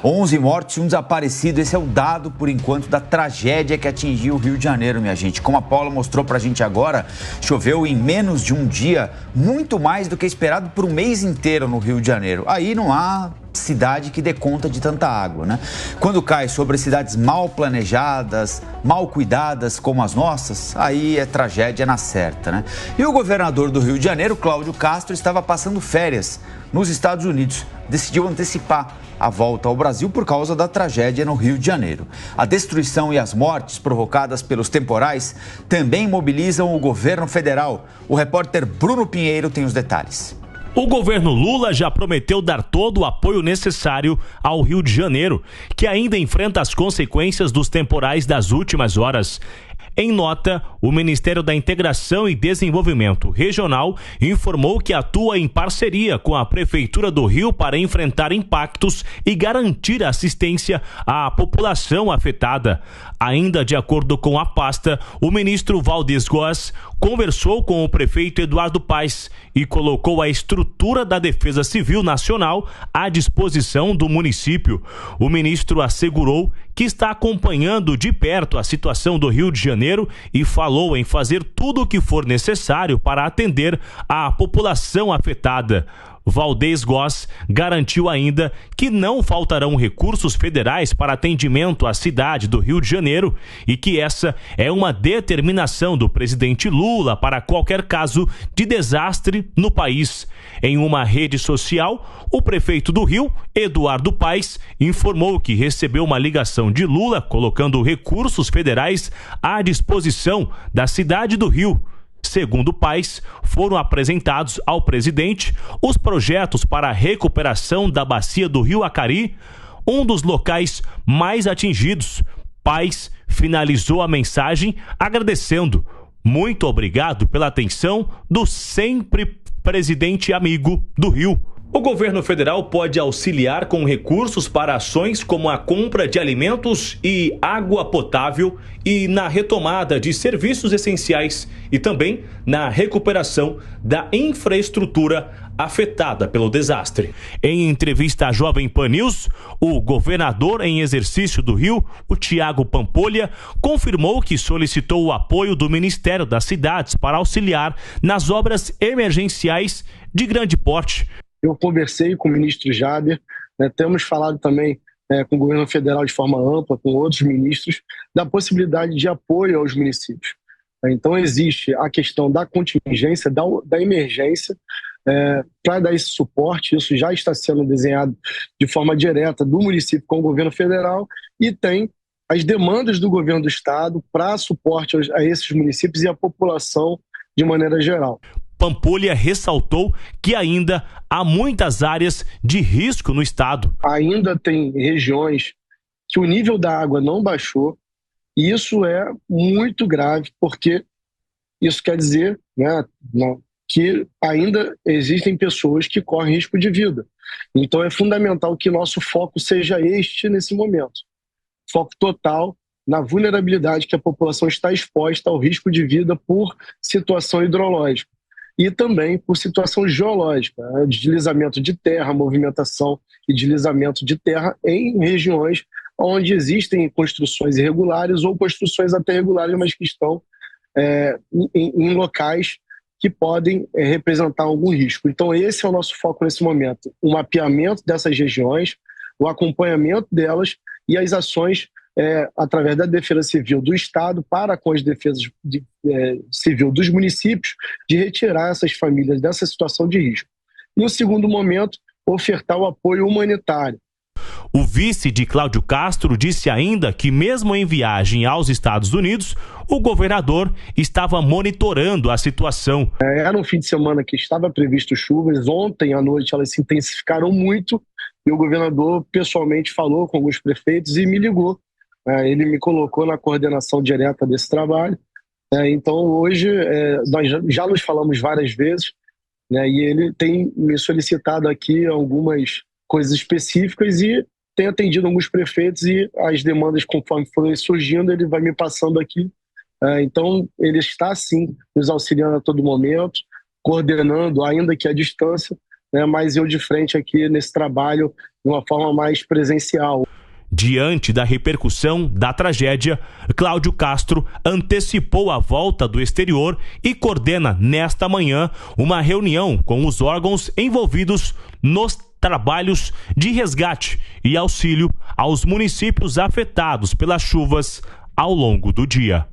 11 mortos e um desaparecido. Esse é o dado, por enquanto, da tragédia que atingiu o Rio de Janeiro, minha gente. Como a Paula mostrou pra gente agora, choveu em menos de um dia, muito mais do que esperado por um mês inteiro no Rio de Janeiro. Aí não há cidade que dê conta de tanta água, né? Quando cai sobre cidades mal planejadas, mal cuidadas como as nossas, aí é tragédia na certa, né? E o governador do Rio de Janeiro, Cláudio Castro, estava passando férias nos Estados Unidos. Decidiu antecipar a volta ao Brasil por causa da tragédia no Rio de Janeiro. A destruição e as mortes provocadas pelos temporais também mobilizam o governo federal. O repórter Bruno Pinheiro tem os detalhes. O governo Lula já prometeu dar todo o apoio necessário ao Rio de Janeiro, que ainda enfrenta as consequências dos temporais das últimas horas. Em nota, o Ministério da Integração e Desenvolvimento Regional informou que atua em parceria com a Prefeitura do Rio para enfrentar impactos e garantir assistência à população afetada. Ainda de acordo com a pasta, o ministro Valdes Góes conversou com o prefeito Eduardo Paes e colocou a estrutura da Defesa Civil Nacional à disposição do município. O ministro assegurou que está acompanhando de perto a situação do Rio de Janeiro e falou em fazer tudo o que for necessário para atender a população afetada. Valdes Góes garantiu ainda que não faltarão recursos federais para atendimento à cidade do Rio de Janeiro e que essa é uma determinação do presidente Lula para qualquer caso de desastre no país. Em uma rede social, o prefeito do Rio, Eduardo Paes, informou que recebeu uma ligação de Lula colocando recursos federais à disposição da cidade do Rio. Segundo Paes, foram apresentados ao presidente os projetos para a recuperação da bacia do Rio Acari, um dos locais mais atingidos. Paes finalizou a mensagem agradecendo. Muito obrigado pela atenção do sempre presidente amigo do Rio. O governo federal pode auxiliar com recursos para ações como a compra de alimentos e água potável e na retomada de serviços essenciais e também na recuperação da infraestrutura afetada pelo desastre. Em entrevista à Jovem Pan News, o governador em exercício do Rio, o Thiago Pampolha, confirmou que solicitou o apoio do Ministério das Cidades para auxiliar nas obras emergenciais de grande porte. Eu conversei com o ministro Jader, temos falado também com o governo federal de forma ampla, com outros ministros, da possibilidade de apoio aos municípios. Então existe a questão da contingência, da emergência, para dar esse suporte. Isso já está sendo desenhado de forma direta do município com o governo federal e tem as demandas do governo do estado para suporte a esses municípios e a população de maneira geral. Pampolha ressaltou que ainda há muitas áreas de risco no estado. Ainda tem regiões que o nível da água não baixou e isso é muito grave, porque isso quer dizer, que ainda existem pessoas que correm risco de vida. Então é fundamental que nosso foco seja este nesse momento. Foco total na vulnerabilidade que a população está exposta ao risco de vida por situação hidrológica. E também por situação geológica, deslizamento de terra, movimentação e deslizamento de terra em regiões onde existem construções irregulares ou construções até regulares, mas que estão em locais que podem representar algum risco. Então esse é o nosso foco nesse momento, o mapeamento dessas regiões, o acompanhamento delas e as ações através da Defesa Civil do Estado para com as defesas civil dos municípios, de retirar essas famílias dessa situação de risco. No segundo momento, ofertar o apoio humanitário. O vice de Cláudio Castro disse ainda que, mesmo em viagem aos Estados Unidos, o governador estava monitorando a situação. Era um fim de semana que estava previsto chuvas. Ontem à noite elas se intensificaram muito e o governador pessoalmente falou com alguns prefeitos e me ligou. Ele me colocou na coordenação direta desse trabalho. Então hoje nós já nos falamos várias vezes, e ele tem me solicitado aqui algumas coisas específicas e tem atendido alguns prefeitos e as demandas, conforme forem surgindo, ele vai me passando aqui. Então ele está sim nos auxiliando a todo momento, coordenando, ainda que à distância, né, mas eu de frente aqui nesse trabalho de uma forma mais presencial. Diante da repercussão da tragédia, Cláudio Castro antecipou a volta do exterior e coordena nesta manhã uma reunião com os órgãos envolvidos nos trabalhos de resgate e auxílio aos municípios afetados pelas chuvas ao longo do dia.